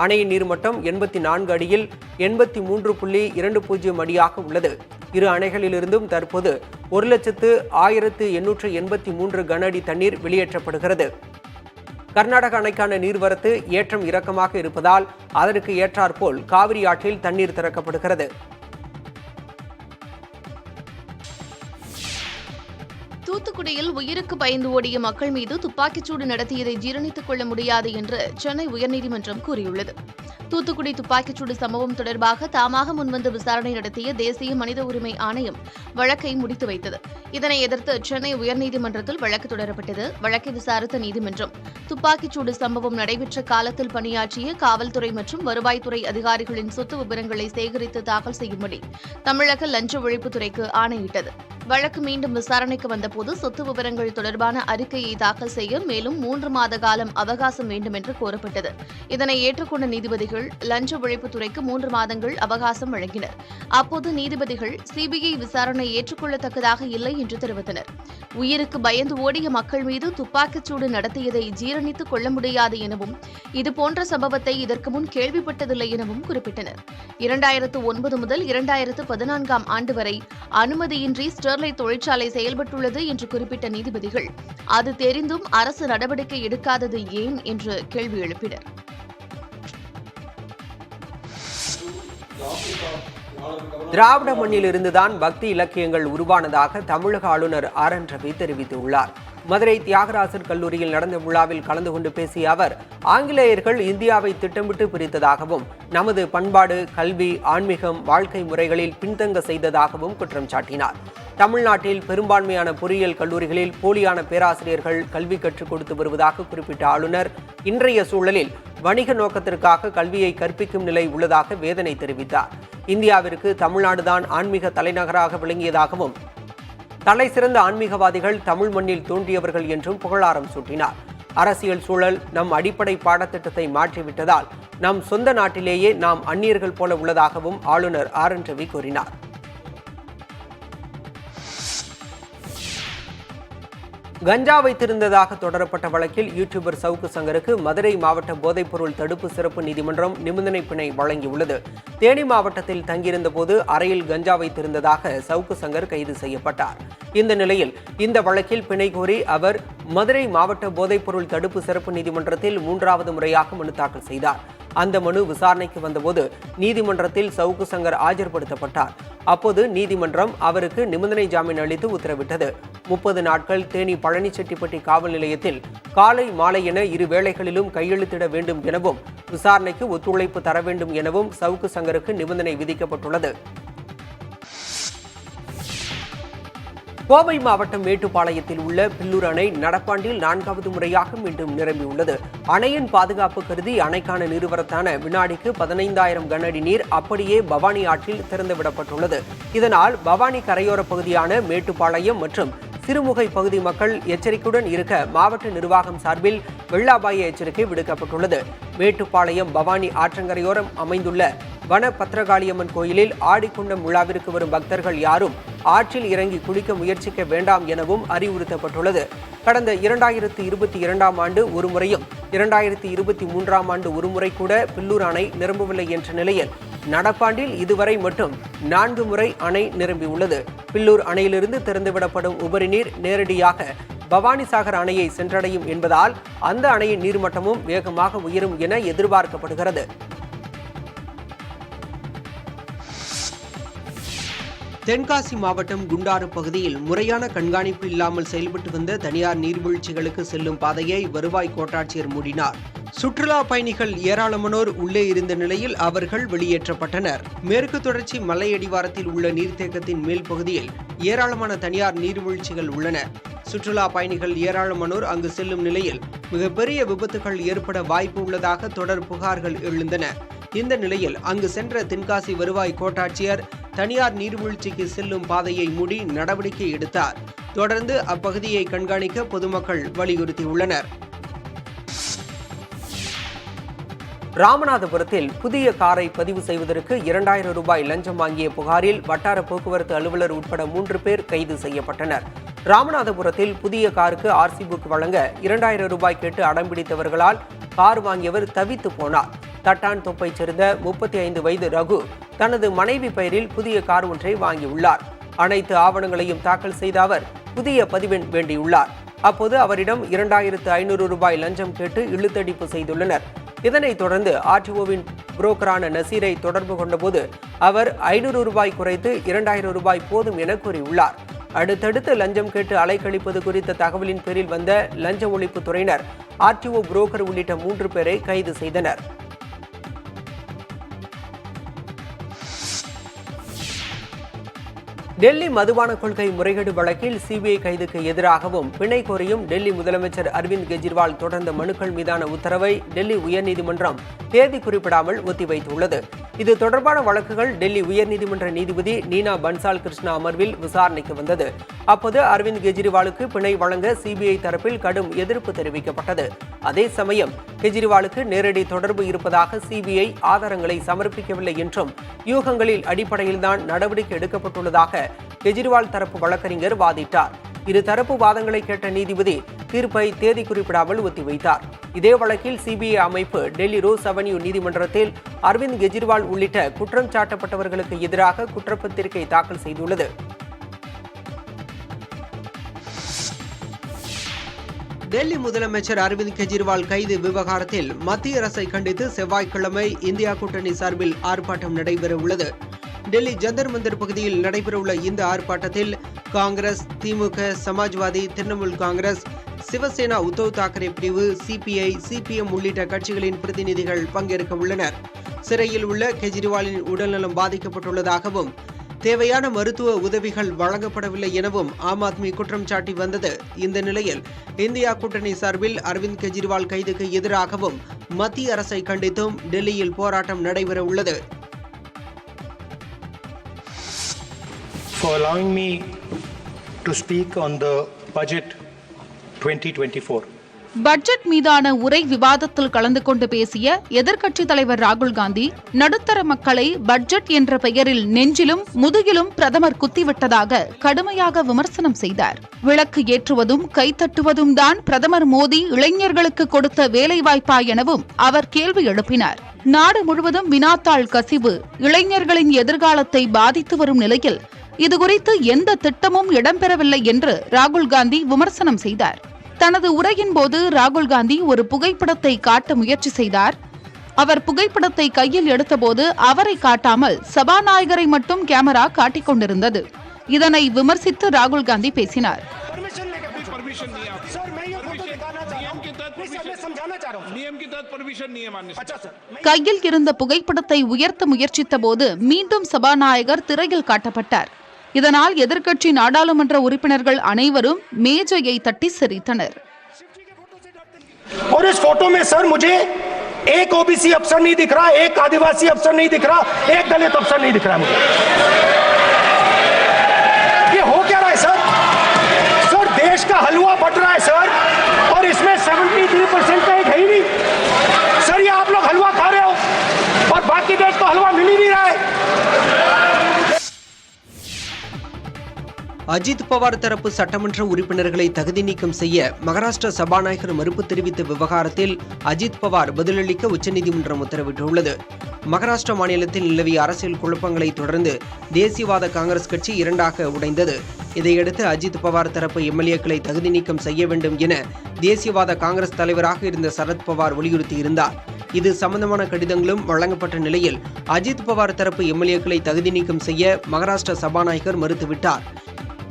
A: அணையின் நீர்மட்டம் 84 அடியில் 83.20 அடியாக உள்ளது. இரு அணைகளிலிருந்தும் தற்போது 1,01,883 கன அடி தண்ணீர் வெளியேற்றப்படுகிறது. கர்நாடக அணைக்கான நீர்வரத்து ஏற்றம் இறக்கமாக இருப்பதால் அதற்கு ஏற்றாற்போல் காவிரி ஆற்றில் தண்ணீர் திறக்கப்படுகிறது.
C: தூத்துக்குடியில் உயிருக்கு பயந்து ஓடிய மக்கள் மீது துப்பாக்கிச்சூடு நடத்தியதை ஜீரணித்துக் கொள்ள முடியாது என்று சென்னை உயர்நீதிமன்றம் கூறியுள்ளது. தூத்துக்குடி துப்பாக்கிச்சூடு சம்பவம் தொடர்பாக தாமாக முன்வந்து விசாரணை நடத்திய தேசிய மனித உரிமை ஆணையம் வழக்கை முடித்து வைத்தது. இதனை எதிர்த்து சென்னை உயர்நீதிமன்றத்தில் வழக்கு தொடரப்பட்டது. வழக்கை விசாரித்த நீதிமன்றம் துப்பாக்கிச்சூடு சம்பவம் நடைபெற்ற காலத்தில் பணியாற்றிய காவல்துறை மற்றும் வருவாய்த்துறை அதிகாரிகளின் சொத்து விவரங்களை சேகரித்து தாக்கல் செய்யும்படி தமிழக லஞ்ச ஒழிப்புத்துறைக்கு ஆணையிட்டது. வழக்கு மீண்டும் விசாரணைக்கு வந்தபோது சொத்து விவரங்கள் தொடர்பான அறிக்கையை தாக்கல் செய்ய மேலும் 3 மாத காலம் அவகாசம் வேண்டும் என்று கோரப்பட்டது. இதனை ஏற்றுக்கொண்ட நீதிபதிகள் லஞ்ச ஒழிப்புத்துறைக்கு 3 மாதங்கள் அவகாசம் வழங்கினர். அப்போது நீதிபதிகள் சிபிஐ விசாரணை ஏற்றுக்கொள்ளத்தக்கதாக இல்லை என்று தெரிவித்தனர். உயிருக்கு பயந்து ஓடிய மக்கள் மீது துப்பாக்கிச்சூடு நடத்தியதை ஜீரணித்துக் கொள்ள முடியாது எனவும் இதுபோன்ற சம்பவத்தை இதற்கு முன் கேள்விப்பட்டதில்லை எனவும் குறிப்பிட்டனர். 2009 முதல் 2014ஆம் ஆண்டு வரை அனுமதியின்றி ஸ்டெர்லைட் தொழிற்சாலை செயல்பட்டுள்ளது என்று குறிப்பிட்ட நீதிபதிகள் அது தெரிந்தும் அரசு நடவடிக்கை எடுக்காதது ஏன் என்று கேள்வி எழுப்பினர்.
A: திராவிட மண்ணில் இருந்துதான் பக்தி இலக்கியங்கள் உருவானதாக தமிழக ஆளுநர் RN ரவி தெரிவித்துள்ளார். மதுரை தியாகராசர் கல்லூரியில் நடந்த விழாவில் கலந்து கொண்டு பேசிய அவர் ஆங்கிலேயர்கள் இந்தியாவை திட்டமிட்டு பிரித்ததாகவும் நமது பண்பாடு, கல்வி, ஆன்மீகம், வாழ்க்கை முறைகளில் பின்தங்க செய்ததாகவும் குற்றம் சாட்டினார். தமிழ்நாட்டில் பெரும்பான்மையான பொறியியல் கல்லூரிகளில் போலியான பேராசிரியர்கள் கல்வி கற்றுக் கொடுத்து வருவதாக குறிப்பிட்ட ஆளுநர் இன்றைய சூழலில் வணிக நோக்கத்திற்காக கல்வியை கற்பிக்கும் நிலை உள்ளதாக வேதனை தெரிவித்தார். இந்தியாவிற்கு தமிழ்நாடுதான் ஆன்மீக தலைநகராக விளங்கியதாகவும் தலை சிறந்த ஆன்மீகவாதிகள் தமிழ் மண்ணில் தோன்றியவர்கள் என்றும் புகழாரம் சூட்டினார். அரசியல் சூழல் நம் அடிப்படை பாடத்திட்டத்தை மாற்றிவிட்டதால் நம் சொந்த நாட்டிலேயே நாம் அந்நியர்கள் போல உள்ளதாகவும் ஆளுநர் RN ரவி கூறினார். கஞ்சா வைத்திருந்ததாக தொடரப்பட்ட வழக்கில் யூடியூபர் சவுக்கு சங்கருக்கு மதுரை மாவட்ட போதைப்பொருள் தடுப்பு சிறப்பு நீதிமன்றம் நிபந்தனை பிணை வழங்கியுள்ளது. தேனி மாவட்டத்தில் தங்கியிருந்த போது அறையில் கஞ்சா வைத்திருந்ததாக சவுக்கு சங்கர் கைது செய்யப்பட்டார். இந்த நிலையில் இந்த வழக்கில் பிணை கோரி அவர் மதுரை மாவட்ட போதைப்பொருள் தடுப்பு சிறப்பு நீதிமன்றத்தில் 3வது முறையாக மனு தாக்கல் செய்தார். அந்த மனு விசாரணைக்கு வந்தபோது நீதிமன்றத்தில் சவுக்கு சங்கர் ஆஜர்படுத்தப்பட்டார். அப்போது நீதிமன்றம் அவருக்கு நிபந்தனை ஜாமீன் அளித்து உத்தரவிட்டது. 30 நாட்கள் தேனி பழனிச்செட்டிப்பட்டி காவல் நிலையத்தில் காலை மாலை என 2 வேளைகளிலும் கையெழுத்திட வேண்டும் எனவும் விசாரணைக்கு ஒத்துழைப்பு தர வேண்டும் எனவும் சவுக்கு சங்கருக்கு நிபந்தனை விதிக்கப்பட்டுள்ளது. கோவை மாவட்டம் மேட்டுப்பாளையத்தில் உள்ள பில்லூர் அணை நடப்பாண்டில் 4வது முறையாக மீண்டும் நிரம்பியுள்ளது. அணையின் பாதுகாப்பு கருதி அணைக்கான நீர்வரத்தான வினாடிக்கு 15,000 கனஅடி நீர் அப்படியே பவானி ஆற்றில் திறந்துவிடப்பட்டுள்ளது. இதனால் பவானி கரையோர பகுதியான மேட்டுப்பாளையம் மற்றும் சிறுமுகை பகுதி மக்கள் எச்சரிக்கையுடன் இருக்க மாவட்ட நிர்வாகம் சார்பில் வெள்ள அபாய எச்சரிக்கை விடுக்கப்பட்டுள்ளது. மேட்டுப்பாளையம் பவானி ஆற்றங்கரையோரம் அமைந்துள்ள வன பத்திரகாளியம்மன் கோயிலில் ஆடிக்குண்டம் விழாவிற்கு வரும் பக்தர்கள் யாரும் ஆற்றில் இறங்கி குளிக்க முயற்சிக்க வேண்டாம் எனவும் அறிவுறுத்தப்பட்டுள்ளது. கடந்த 2022ஆம் ஆண்டு ஒருமுறையும் 2023ஆம் ஆண்டு ஒருமுறை கூட பில்லூர் அணை நிரம்பவில்லை என்ற நிலையில் நடப்பாண்டில் இதுவரை மட்டும் 4 முறை அணை நிரம்பியுள்ளது. பில்லூர் அணையிலிருந்து திறந்துவிடப்படும் உபரி நீர் நேரடியாக பவானிசாகர் அணையை சென்றடையும் என்பதால் அந்த அணையின் நீர்மட்டமும் வேகமாக உயரும் என எதிர்பார்க்கப்படுகிறது. தென்காசி மாவட்டம் குண்டாறு பகுதியில் முறையான கண்காணிப்பு இல்லாமல் செயல்பட்டு வந்த தனியார் நீர்வீழ்ச்சிகளுக்கு செல்லும் பாதையை வருவாய் கோட்டாட்சியர் மூடினார். சுற்றுலா பயணிகள் ஏராளமானோர் உள்ளே இருந்த நிலையில் அவர்கள் வெளியேற்றப்பட்டனர். மேற்கு தொடர்ச்சி மலையடிவாரத்தில் உள்ள நீர்த்தேக்கத்தின் மேல் பகுதியில் ஏராளமான தனியார் நீர்வீழ்ச்சிகள் உள்ளன. சுற்றுலா பயணிகள் ஏராளமானோர் அங்கு செல்லும் நிலையில் மிகப்பெரிய விபத்துகள் ஏற்பட வாய்ப்பு உள்ளதாக தொடர் புகார்கள் எழுந்தன. இந்த நிலையில் அங்கு சென்ற தென்காசி வருவாய் கோட்டாட்சியர் தனியார் நீர்வீழ்ச்சிக்கு செல்லும் பாதையை மூடி நடவடிக்கை எடுத்தார். தொடர்ந்து அப்பகுதியை கண்காணிக்க பொதுமக்கள் வலியுறுத்தியுள்ளனர். ராமநாதபுரத்தில் புதிய காரை பதிவு செய்வதற்கு 2,000 ரூபாய் லஞ்சம் வாங்கிய புகாரில் வட்டார போக்குவரத்து அலுவலர் உட்பட 3 பேர் கைது செய்யப்பட்டனர். ராமநாதபுரத்தில் புதிய காருக்கு ஆர்சி புக் வழங்க 2,000 ரூபாய் கேட்டு அடம்பிடித்தவர்களால் கார் வாங்கியவர் தவித்து போனார். தட்டான் தொப்பைச் சேர்ந்த 35 வயது ரகு தனது மனைவி பெயரில் புதிய கார் ஒன்றை வாங்கியுள்ளார். அனைத்து ஆவணங்களையும் தாக்கல் செய்த அவர் புதிய பதிவெண் வேண்டியுள்ளார். அப்போது அவரிடம் 2,500 ரூபாய் லஞ்சம் கேட்டு இழுத்தடிப்பு செய்துள்ளனர். இதனைத் தொடர்ந்து ஆர்டிஓவின் புரோக்கரான நசீரை தொடர்பு கொண்டபோது அவர் 500 ரூபாய் குறைத்து 2,000 ரூபாய் போதும் என கூறியுள்ளார். அடுத்தடுத்து லஞ்சம் கேட்டு அலைக்கழிப்பது குறித்த தகவலின் பேரில் வந்த லஞ்ச ஒழிப்பு துறையினர் ஆர்டிஓ புரோக்கர் உள்ளிட்ட 3 பேரை கைது செய்தனர். டெல்லி மதுபான கொள்கை முறைகேடு வழக்கில் சிபிஐ கைதுக்கு எதிராகவும் பிணை கோரியும் டெல்லி முதலமைச்சர் அரவிந்த் கெஜ்ரிவால் தொடர்ந்த மனுக்கள் மீதான உத்தரவை டெல்லி உயர்நீதிமன்றம் தேதி குறிப்பிடாமல் ஒத்திவைத்துள்ளது. இது தொடர்பான வழக்குகள் டெல்லி உயர்நீதிமன்ற நீதிபதி நீனா பன்சால் கிருஷ்ணா அமர்வில் விசாரணைக்கு வந்தது. அப்போது அரவிந்த் கெஜ்ரிவாலுக்கு பிணை வழங்க சிபிஐ தரப்பில் கடும் எதிர்ப்பு தெரிவிக்கப்பட்டது. அதே சமயம் கெஜ்ரிவாலுக்கு நேரடி தொடர்பு இருப்பதாக சிபிஐ ஆதாரங்களை சமர்ப்பிக்கவில்லை என்றும் யூகங்களில் அடிப்படையில்தான் நடவடிக்கை எடுக்கப்பட்டுள்ளதாக கெஜ்ரிவால் தரப்பு வழக்கறிஞர் வாதிட்டார். இரு தரப்பு வாதங்களை கேட்ட நீதிபதி தீர்ப்பை தேதி குறிப்பிடாமல் ஒத்திவைத்தார். இதே வழக்கில் சிபிஐ அமைப்பு டெல்லி ரோஸ் அவென்யூ நீதிமன்றத்தில் அரவிந்த் கெஜ்ரிவால் உள்ளிட்ட குற்றம் சாட்டப்பட்டவர்களுக்கு எதிராக குற்றப்பத்திரிகை தாக்கல் செய்துள்ளது. டெல்லி முதலமைச்சர் அரவிந்த் கெஜ்ரிவால் கைது விவகாரத்தில் மத்திய அரசை கண்டித்து செவ்வாய்க்கிழமை இந்தியா கூட்டணி சார்பில் ஆர்ப்பாட்டம் நடைபெற உள்ளது. டெல்லி ஜந்தர் மந்தர் பகுதியில் நடைபெறவுள்ள இந்த ஆர்ப்பாட்டத்தில் காங்கிரஸ், திமுக, சமாஜ்வாதி, திரிணாமுல் காங்கிரஸ், சிவசேனா, உத்தவ் தாக்கரே பிரிவு, சிபிஐ, சிபிஎம் உள்ளிட்ட கட்சிகளின் பிரதிநிதிகள் பங்கேற்க உள்ளனர். சிறையில் உள்ள கெஜ்ரிவாலின் உடல்நலம் பாதிக்கப்பட்டுள்ளதாகவும் தேவையான மருத்துவ உதவிகள் வழங்கப்படவில்லை எனவும் ஆம் ஆத்மி குற்றம் சாட்டி வந்தது. இந்த நிலையில் இந்தியா கூட்டணி சார்பில் அரவிந்த் கெஜ்ரிவால் கைதுக்கு எதிராகவும் மத்திய அரசை கண்டித்தும் டெல்லியில் போராட்டம் நடைபெற உள்ளது.
D: For allowing me to speak on the budget 2024.
E: Budget மீதான உரை விவாதத்தில் கலந்து கொண்டு பேசிய எதிர்க்கட்சித் தலைவர் ராகுல் காந்தி நடுத்தர மக்களை பட்ஜெட் என்ற பெயரில் நெஞ்சிலும் முதுகிலும் பிரதமர் குத்திவிட்டதாக கடுமையாக விமர்சனம் செய்தார். விளக்கு ஏற்றுவதும் கைத்தட்டுவதும் தான் பிரதமர் மோடி இளைஞர்களுக்கு கொடுத்த வேலைவாய்ப்பா எனவும் அவர் கேள்வி எழுப்பினார். நாடு முழுவதும் வினாத்தாள் கசிவு இளைஞர்களின் எதிர்காலத்தை பாதித்து வரும் நிலையில் இதுகுறித்து எந்த திட்டமும் இடம்பெறவில்லை என்று ராகுல் காந்தி விமர்சனம் செய்தார். தனது உரையின் போது ராகுல் காந்தி ஒரு புகைப்படத்தை காட்ட முயற்சி செய்தார். அவர் புகைப்படத்தை கையில் எடுத்தபோது அவரை காட்டாமல் சபாநாயகரை மட்டும் கேமரா காட்டிக் கொண்டிருந்தது. இதனை விமர்சித்து ராகுல் காந்தி பேசினார். கையில் இருந்த புகைப்படத்தை உயர்த்த முயற்சித்த போது மீண்டும் சபாநாயகர் திரையில் காட்டப்பட்டார். இதனால் எதிர்க்கட்சி நாடாளுமன்ற உறுப்பினர்கள் அனைவரும் மேஜையை தட்டி சிரித்தனர்.
D: और इस फोटो में सर मुझे एक ओबीसी अफसर नहीं दिख रहा, एक आदिवासी अफसर नहीं दिख रहा, एक दलित अफसर नहीं दिख रहा मुझे। ये हो क्या रहा है सर? सर देश का हलवा बट रहा है सर, और इसमें 73% का एक है ही नहीं सर। ये आप लोग हलवा खा रहे हो और बाकी देश को हलवा मिल ही नहीं रहा है।
A: அஜித் பவார் தரப்பு சட்டமன்ற உறுப்பினர்களை தகுதி நீக்கம் செய்ய மகாராஷ்டிரா சபாநாயகர் மறுப்பு தெரிவித்த விவகாரத்தில் அஜித் பவார் பதிலளிக்க உச்சநீதிமன்றம் உத்தரவிட்டுள்ளது. மகாராஷ்டிரா மாநிலத்தில் நிலவிய அரசியல் குழப்பங்களை தொடர்ந்து தேசியவாத காங்கிரஸ் கட்சி இரண்டாக உடைந்தது. இதையடுத்து அஜித் பவார் தரப்பு எம்எல்ஏக்களை தகுதி நீக்கம் செய்ய வேண்டும் என தேசியவாத காங்கிரஸ் தலைவராக இருந்த சரத் பவார் வலியுறுத்தியிருந்தார். இது சம்பந்தமான கடிதங்களும் வழங்கப்பட்ட நிலையில் அஜித் பவார் தரப்பு எம்எல்ஏக்களை தகுதி நீக்கம் செய்ய மகாராஷ்டிரா சபாநாயகர் மறுத்துவிட்டார்.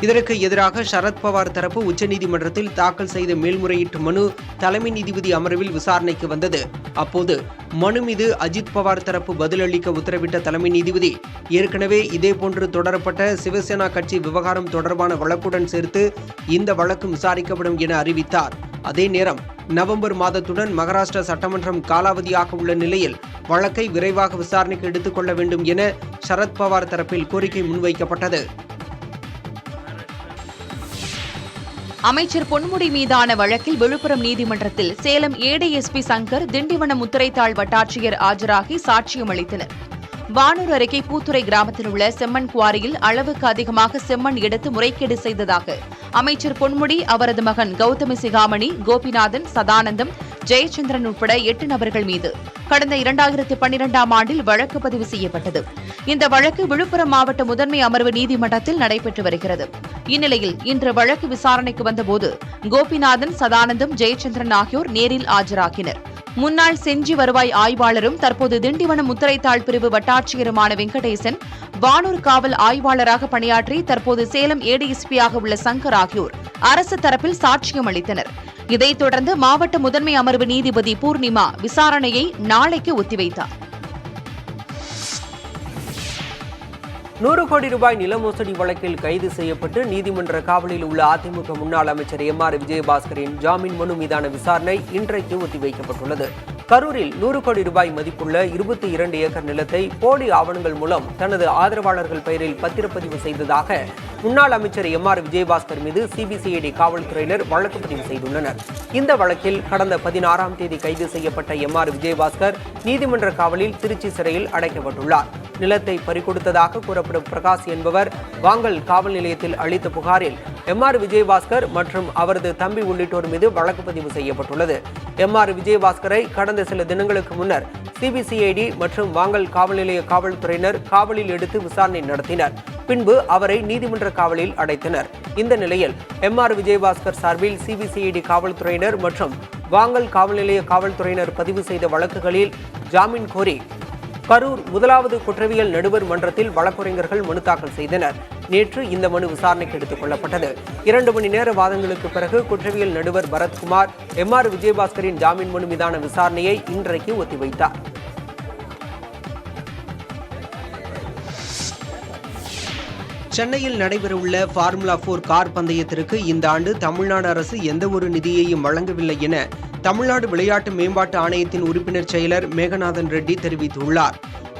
A: இதற்கு எதிராக சரத் பவார் தரப்பு உச்சநீதிமன்றத்தில் தாக்கல் செய்த மேல்முறையீட்டு மனு தலைமை நீதிபதி அமர்வில் விசாரணைக்கு வந்தது. அப்போது மனு மீது அஜித் பவார் தரப்பு பதிலளிக்க உத்தரவிட்ட தலைமை நீதிபதி ஏற்கனவே இதேபோன்று தொடரப்பட்ட சிவசேனா கட்சி விவகாரம் தொடர்பான வழக்குடன் சேர்த்து இந்த வழக்கு விசாரிக்கப்படும் என அறிவித்தார். அதே நேரம் நவம்பர் மாதத்துடன் மகாராஷ்டிரா சட்டமன்றம் காலாவதியாக உள்ள நிலையில் வழக்கை விரைவாக விசாரணைக்கு எடுத்துக் கொள்ள வேண்டும் என சரத் பவார் தரப்பில் கோரிக்கை முன்வைக்கப்பட்டது.
F: அமைச்சர் பொன்முடி மீதான வழக்கில் விழுப்புரம் நீதிமன்றத்தில் சேலம் ஏடிஎஸ்பி சங்கர், திண்டிவனம் முத்திரைத்தாள் வட்டாட்சியர் ஆஜராகி சாட்சியம் அளித்தனர். வானூர் அருகே பூத்துறை கிராமத்தில் உள்ள செம்மண் குவாரியில் அளவுக்கு அதிகமாக செம்மண் எடுத்து முறைகேடு செய்ததாக அமைச்சர் பொன்முடி, அவரது மகன் கௌதமி சிகாமணி, கோபிநாதன், சதானந்தம், ஜெயச்சந்திரன் உட்பட 8 நபர்கள் மீது கடந்த 2012ஆம் ஆண்டில் வழக்கு பதிவு செய்யப்பட்டது. இந்த வழக்கு விழுப்புரம் மாவட்ட முதன்மை அமர்வு நீதிமன்றத்தில் நடைபெற்று வருகிறது. இந்நிலையில் இன்று வழக்கு விசாரணைக்கு வந்தபோது கோபிநாதன், சதானந்தம், ஜெயச்சந்திரன் ஆகியோர் நேரில் ஆஜராகினர். முன்னாள் செஞ்சி வருவாய் ஆய்வாளரும் தற்போது திண்டிவனம் முத்திரைத்தாள் பிரிவு வட்டாட்சியருமான வெங்கடேசன், வானூர் காவல் ஆய்வாளராக பணியாற்றி தற்போது சேலம் ஏடிஎஸ்பியாக உள்ள சங்கர் ஆகியோர் அரசு தரப்பில் சாட்சியம் அளித்தனர். இதைத் தொடர்ந்து மாவட்ட முதன்மை அமர்வு நீதிபதி பூர்ணிமா விசாரணையை நாளைக்கு ஒத்திவைத்தார்.
A: 100 கோடி ரூபாய் நில மோசடி வழக்கில் கைது செய்யப்பட்டு நீதிமன்ற காவலில் உள்ள அதிமுக முன்னாள் அமைச்சர் எம்.ஆர். விஜயபாஸ்கரின் ஜாமீன் மனு மீதான விசாரணை இன்றைக்கு ஒத்திவைக்கப்பட்டுள்ளது. கரூரில் 100 கோடி ரூபாய் மதிப்புள்ள 22 ஏக்கர் நிலத்தை போலி ஆவணங்கள் மூலம் தனது ஆதரவாளர்கள் பெயரில் பத்திரப்பதிவு செய்ததாக முன்னாள் அமைச்சர் எம்.ஆர். விஜயபாஸ்கர் மீது சிபிசிஐடி காவல்துறையினர் வழக்கு பதிவு செய்துள்ளனர். இந்த வழக்கில் கடந்த 16ஆம் தேதி கைது செய்யப்பட்ட எம்.ஆர். விஜயபாஸ்கர் நீதிமன்ற காவலில் திருச்சி சிறையில் அடைக்கப்பட்டுள்ளார். நிலத்தை பறிகொடுத்ததாக கூறப்படும் பிரகாஷ் என்பவர் வாங்கல் காவல் நிலையத்தில் அளித்த புகாரில் எம்.ஆர். விஜயபாஸ்கர் மற்றும் அவரது தம்பி உள்ளிட்டோர் மீது வழக்கு பதிவு செய்யப்பட்டுள்ளது. எம்.ஆர். விஜயபாஸ்கரை கடந்த சில தினங்களுக்கு முன்னர் சிபிசிஐடி மற்றும் வாங்கல் காவல் நிலைய காவல்துறையினர் காவலில் எடுத்து விசாரணை நடத்தினர். பின்பு அவரை நீதிமன்ற காவலில் அடைத்தனர். இந்த நிலையில் எம்.ஆர். விஜயபாஸ்கர் சார்பில் சிபிசிஐடி காவல்துறையினர் மற்றும் வாங்கல் காவல் நிலைய காவல்துறையினர் பதிவு செய்த வழக்குகளில் ஜாமீன் கோரி கரூர் 1வது குற்றவியல் நடுவர் மன்றத்தில் வழக்கறிஞர்கள் மனு தாக்கல் செய்தனர். நேற்று இந்த மனு விசாரணைக்கு எடுத்துக் கொள்ளப்பட்டது. 2 மணி நேர வாதங்களுக்கு பிறகு குற்றவியல் நடுவர் பரத்குமார் எம்.ஆர். விஜயபாஸ்கரின் ஜாமீன் மனு மீதான விசாரணையை இன்றைக்கு ஒத்திவைத்தார். சென்னையில் நடைபெறவுள்ள ஃபார்முலா 4 கார் பந்தயத்திற்கு இந்த ஆண்டு தமிழ்நாடு அரசு எந்த ஒரு நிதியையும் வழங்கவில்லை என தமிழ்நாடு விளையாட்டு மேம்பாட்டு ஆணையத்தின் உறுப்பினர் செயலர் மேகநாதன் ரெட்டி தெரிவித்துள்ளார்.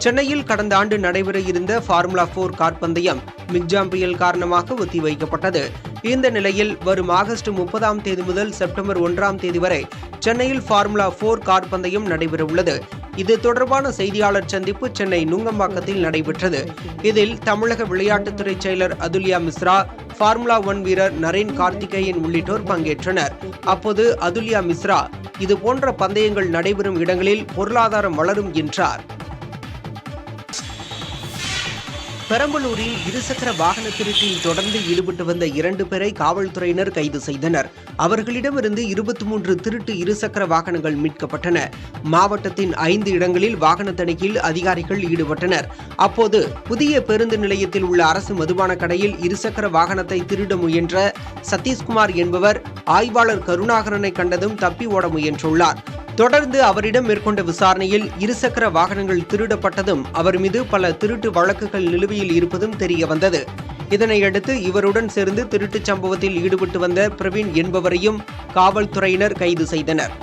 A: சென்னையில் கடந்த ஆண்டு நடைபெற இருந்த ஃபார்முலா 4 கார் பந்தயம் மிக்ஜாம் புயல் காரணமாக ஒத்திவைக்கப்பட்டது. இந்த நிலையில் வரும் ஆகஸ்ட் 30ஆம் தேதி முதல் செப்டம்பர் 1ஆம் தேதி வரை சென்னையில் ஃபார்முலா 4 கார் பந்தயம் நடைபெறவுள்ளது. இது தொடர்பான செய்தியாளர் சந்திப்பு சென்னை நுங்கம்பாக்கத்தில் நடைபெற்றது. இதில் தமிழக விளையாட்டுத்துறை செயலர் அதுல்யா மிஸ்ரா, ஃபார்முலா 1 வீரர் நரேன் கார்த்திகேயன் உள்ளிட்டோர் பங்கேற்றனர். அப்போது அதுல்யா மிஸ்ரா, இதுபோன்ற பந்தயங்கள் நடைபெறும் இடங்களில் பொருளாதாரம் வளரும் என்றார். பெரம்பலூரில் இருசக்கர வாகன திருட்டில் தொடர்ந்து ஈடுபட்டு வந்த 2 பேரை காவல்துறையினர் கைது செய்தனர். அவர்களிடமிருந்து 23 திருட்டு இருசக்கர வாகனங்கள் மீட்கப்பட்டன. மாவட்டத்தின் 5 இடங்களில் வாகன தணிக்கையில் அதிகாரிகள் ஈடுபட்டனர். அப்போது புதிய பேருந்து நிலையத்தில் உள்ள அரசு மதுபான கடையில் இருசக்கர வாகனத்தை திருட முயன்ற சதீஷ்குமார் என்பவர் ஆய்வாளர் கருணாகரனை கண்டதும் தப்பி ஓட முயன்றுள்ளார். தொடர்ந்து அவரிடம் மேற்கொண்ட விசாரணையில் இருசக்கர வாகனங்கள் திருடப்பட்டதும் அவர் மீது பல திருட்டு வழக்குகள் நிலுவையில் இருப்பதும் தெரியவந்தது. இதனையடுத்து இவருடன் சேர்ந்து திருட்டுச் சம்பவத்தில் ஈடுபட்டு வந்த பிரவீன் என்பவரையும் காவல்துறையினர் கைது செய்தனர்.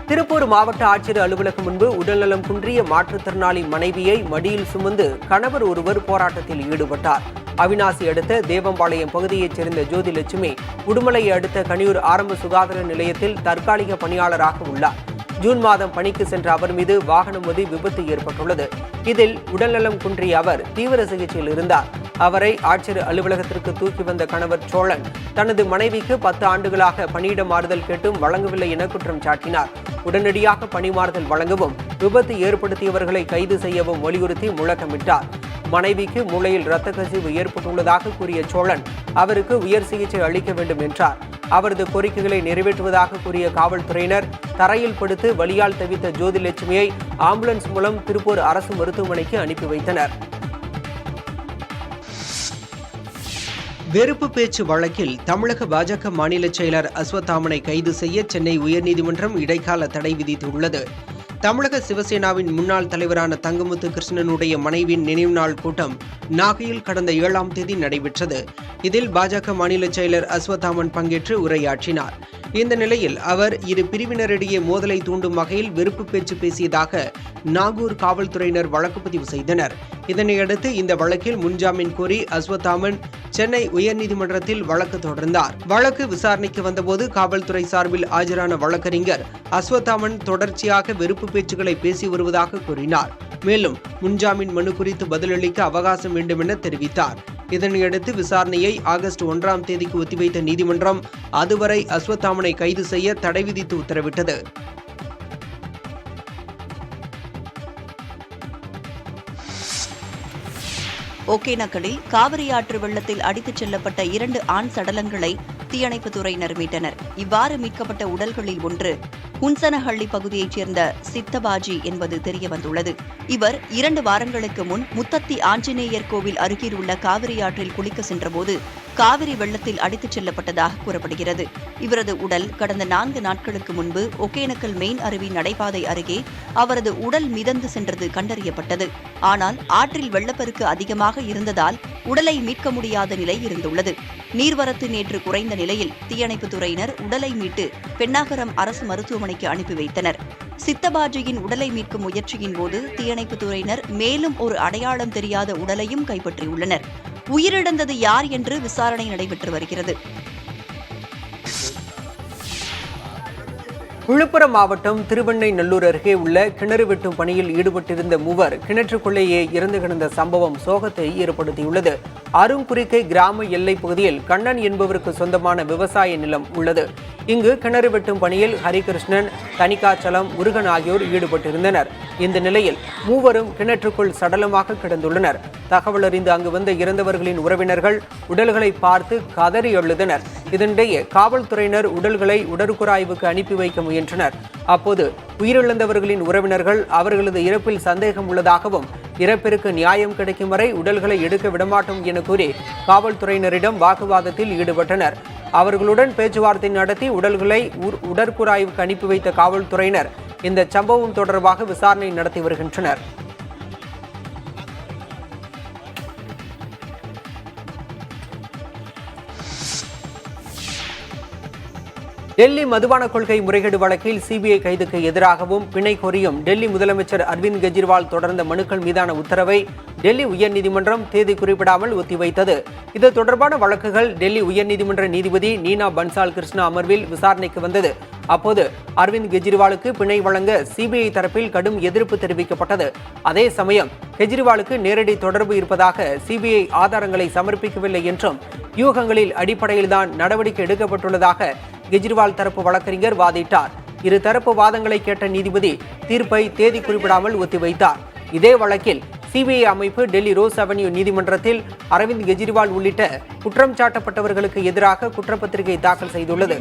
A: திருப்பூர் மாவட்ட ஆட்சியர் அலுவலகம் முன்பு உடல்நலம் குன்றிய மாற்றுத்திறனாளி மனைவியை மடியில் சுமந்து கணவர் ஒருவர் போராட்டத்தில் ஈடுபட்டார். அவிநாசி அடுத்த தேவம்பாளையம் பகுதியைச் சேர்ந்த ஜோதிலட்சுமி உடுமலையை அடுத்த கனியூர் ஆரம்ப சுகாதார நிலையத்தில் தற்காலிக பணியாளராக உள்ளார். ஜூன் மாதம் பணிக்கு சென்ற அவர் மீது வாகனம் மோதி விபத்து ஏற்பட்டுள்ளது. இதில் உடல்நலம் குன்றிய அவர் தீவிர சிகிச்சையில் இருந்தார். அவரை ஆட்சியர் அலுவலகத்திற்கு தூக்கி வந்த கணவர் சோழன் தனது மனைவிக்கு 10 ஆண்டுகளாக பணியிட மாறுதல் கேட்டும் வழங்கவில்லை என குற்றம் சாட்டினார். உடனடியாக பணிமாறுதல் வழங்கவும் விபத்து ஏற்படுத்தியவர்களை கைது செய்யவும் வலியுறுத்தி முழக்கமிட்டார். மனைவிக்கு மூளையில் இரத்த கசிவு ஏற்பட்டுள்ளதாக கூறிய சோழன் அவருக்கு உயர் சிகிச்சை அளிக்க வேண்டும் என்றார். அவரது கோரிக்கைகளை நிறைவேற்றுவதாக கூறிய காவல்துறையினர் தரையில் படுத்து வலியால் தவித்த ஜோதிலட்சுமியை ஆம்புலன்ஸ் மூலம் திருப்பூர் அரசு மருத்துவமனைக்கு அனுப்பி வைத்தனர். வெறுப்பு பேச்சு வழக்கில் தமிழக பாஜக மாநில செயலர் அஸ்வத்தாமனை கைது செய்ய சென்னை உயர்நீதிமன்றம் இடைக்கால தடை விதித்துள்ளது. தமிழக சிவசேனாவின் முன்னாள் தலைவரான தங்கமுத்து கிருஷ்ணனுடைய மனைவியின் நினைவு நாள் கூட்டம் நாகையில் கடந்த 7ஆம் தேதி நடைபெற்றது. இதில் பாஜக மாநில செயலர் அஸ்வத்தாமன் பங்கேற்று உரையாற்றினார். இந்த நிலையில் அவர் இரு பிரிவினரிடையே மோதலை தூண்டும் வகையில் வெறுப்பு பேச்சு பேசியதாக நாகூர் காவல்துறையினர் வழக்கு பதிவு செய்தனர். இதனையடுத்து இந்த வழக்கில் முன்ஜாமீன் கோரி அஸ்வத்தாமன் சென்னை உயர்நீதிமன்றத்தில் வழக்கு தொடர்ந்தார். வழக்கு விசாரணைக்கு வந்தபோது காவல்துறை சார்பில் ஆஜரான வழக்கறிஞர் அஸ்வத்தாமன் தொடர்ச்சியாக வெறுப்பு பேச்சுக்களை பேசி வருவதாக கூறினார். மேலும் முன்ஜாமீன் மனு குறித்து பதிலளிக்க அவகாசம் வேண்டும் என தெரிவித்தார். இதனையடுத்து விசாரணையை ஆகஸ்ட் 1ஆம் தேதிக்கு ஒத்திவைத்த நீதிமன்றம் அதுவரை அஸ்வத்தாமனை கைது செய்ய தடை விதித்து உத்தரவிட்டது.
B: ஒகேனக்கலில் காவிரி ஆற்று வெள்ளத்தில் அடித்துச் செல்லப்பட்ட 2 ஆண் சடலங்களை தீயணைப்புத் துறையினர் மீட்டனர். இவ்வாறு மீட்கப்பட்ட உடல்களில் ஒன்று ஹுன்சனஹள்ளி பகுதியைச் சேர்ந்த சித்தபாஜி என்பது தெரியவந்துள்ளது. இவர் 2 வாரங்களுக்கு முன் முத்தத்தி ஆஞ்சநேயர் கோவில் அருகில் உள்ள காவிரி ஆற்றில் குளிக்க சென்றபோது காவிரி வெள்ளத்தில் அடித்துச் செல்லப்பட்டதாக கூறப்படுகிறது. இவரது உடல் கடந்த 4 நாட்களுக்கு முன்பு ஒகேனக்கல் மெயின் அருவி நடைபாதை அருகே அவரது உடல் மிதந்து சென்றது கண்டறியப்பட்டது. ஆனால் ஆற்றில் வெள்ளப்பெருக்கு அதிகமாக இருந்ததால் உடலை மீட்க முடியாத நிலை இருந்துள்ளது. நீர்வரத்து நேற்று குறைந்த நிலையில் தீயணைப்புத் துறையினர் உடலை மீட்டு பென்னாகரம் அரசு மருத்துவமனைக்கு அனுப்பி வைத்தனர். சித்தபாஜியின் உடலை மீட்கும் முயற்சியின் போது தீயணைப்புத் துறையினர் மேலும் ஒரு அடையாளம் தெரியாத உடலையும் கைப்பற்றியுள்ளனர். உயிரிழந்தது யார் என்று விசாரணை நடைபெற்று வருகிறது.
A: விழுப்புரம் மாவட்டம் திருவெண்ணைநல்லூர் அருகே உள்ள கிணறு வெட்டும் பணியில் ஈடுபட்டிருந்த 3 கிணற்றுக்குள்ளேயே இறந்து கிடந்த சம்பவம் சோகத்தை ஏற்படுத்தியுள்ளது. அருங்குறிக்கை கிராம எல்லை பகுதியில் கண்ணன் என்பவருக்கு சொந்தமான விவசாய நிலம் உள்ளது. இங்கு கிணறு வெட்டும் பணியில் ஹரிகிருஷ்ணன், தனிகாச்சலம், முருகன் ஆகியோர் ஈடுபட்டிருந்தனர். இந்த நிலையில் 3 கிணற்றுக்குள் சடலமாக கிடந்துள்ளனர். தகவல் அறிந்து அங்கு வந்த இறந்தவர்களின் உறவினர்கள் உடல்களை பார்த்து கதறி எழுதினர். இதனிடையே காவல்துறையினர் உடல்களை உடற்கூறாய்வுக்கு அனுப்பி வைக்க முயன்றனர். அப்போது உயிரிழந்தவர்களின் உறவினர்கள் அவர்களது இறப்பில் சந்தேகம் உள்ளதாகவும் இறப்பிற்கு நியாயம் கிடைக்கும் வரை உடல்களை எடுக்க விடமாட்டோம் என கூறி காவல்துறையினரிடம் வாக்குவாதத்தில் ஈடுபட்டனர். அவர்களுடன் பேச்சுவார்த்தை நடத்தி உடல்களை உடற்கூறாய்வுக்கு அனுப்பி வைத்த காவல்துறையினர் இந்த சம்பவம் தொடர்பாக விசாரணை நடத்தி வருகின்றனர். டெல்லி மதுபான கொள்கை முறைகேடு வழக்கில் சிபிஐ கைதுக்கு எதிராகவும் பிணை கோரியும் டெல்லி முதலமைச்சர் அரவிந்த் கெஜ்ரிவால் தொடர்ந்த மனுக்கள் மீதான உத்தரவை டெல்லி உயர்நீதிமன்றம் தேதி குறிப்பிடாமல் ஒத்திவைத்தது. இது தொடர்பான வழக்குகள் டெல்லி உயர்நீதிமன்ற நீதிபதி நீனா பன்சால் கிருஷ்ணா அமர்வில் விசாரணைக்கு வந்தது. அப்போது அரவிந்த் கெஜ்ரிவாலுக்கு பிணை வழங்க சிபிஐ தரப்பில் கடும் எதிர்ப்பு தெரிவிக்கப்பட்டது. அதே சமயம் கெஜ்ரிவாலுக்கு நேரடி தொடர்பு இருப்பதாக சிபிஐ ஆதாரங்களை சமர்ப்பிக்கவில்லை என்றும் யூகங்களில் அடிப்படையில்தான் நடவடிக்கை எடுக்கப்பட்டுள்ளதாக கெஜ்ரிவால் தரப்பு வழக்கறிஞர் வாதிட்டார். இரு தரப்பு வாதங்களை கேட்ட நீதிபதி தீர்ப்பை தேதி குறிப்பிடாமல் ஒத்திவைத்தார். இதே வழக்கில் சிபிஐ அமைப்பு டெல்லி ரோஸ் அவென்யூ நீதிமன்றத்தில் அரவிந்த் கெஜ்ரிவால் உள்ளிட்ட குற்றம் சாட்டப்பட்டவர்களுக்கு எதிராக குற்றப்பத்திரிகை தாக்கல் செய்துள்ளது.